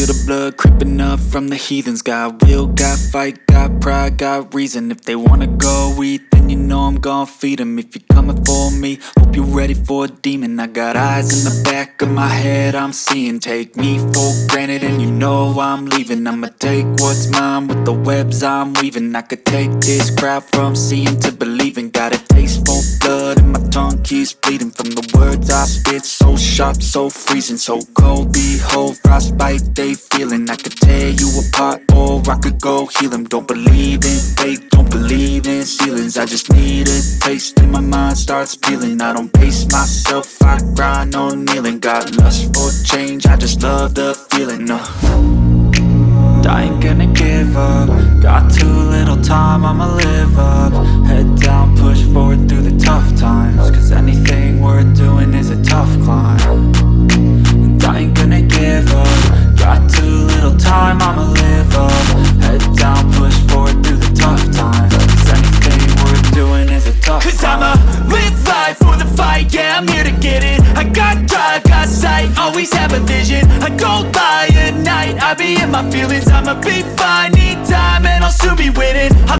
feel the blood creeping up from the heathens. Got will, got fight, got pride, got reason. If they wanna go eat, then you know I'm gon' feed them. If you're coming for me, hope you're ready for a demon. I got eyes in the back of my head, I'm seeing. Take me for granted and you know I'm leaving. I'ma take what's mine with the webs I'm weaving. I could take this crowd from seeing to believing. Got a taste for blood and my tongue keeps bleeding from the words I spit. So sharp, so freezing, so cold. Behold, frostbite they feeling. I could tear you apart or I could go heal them. Don't believe in fate, don't believe in ceilings. I just need a taste and my mind starts peeling. I don't pace myself, I grind on kneeling. Got lust for change, I just love the feeling. I ain't gonna give up. Got too little time, I'ma live up. Head down, push forward through the tough times. Cause anything worth doing is a tough climb. And I ain't gonna give up. Got too little time, I'ma live up. Head down, push forward through the tough times. Cause anything worth doing is a tough climb. Cause I'ma live life for the fight, yeah, I'm here to get it. I got drive, got sight, always have a vision. I don't lie at night, I be in my feelings. I'ma be fine, need time, and I'll soon be winning.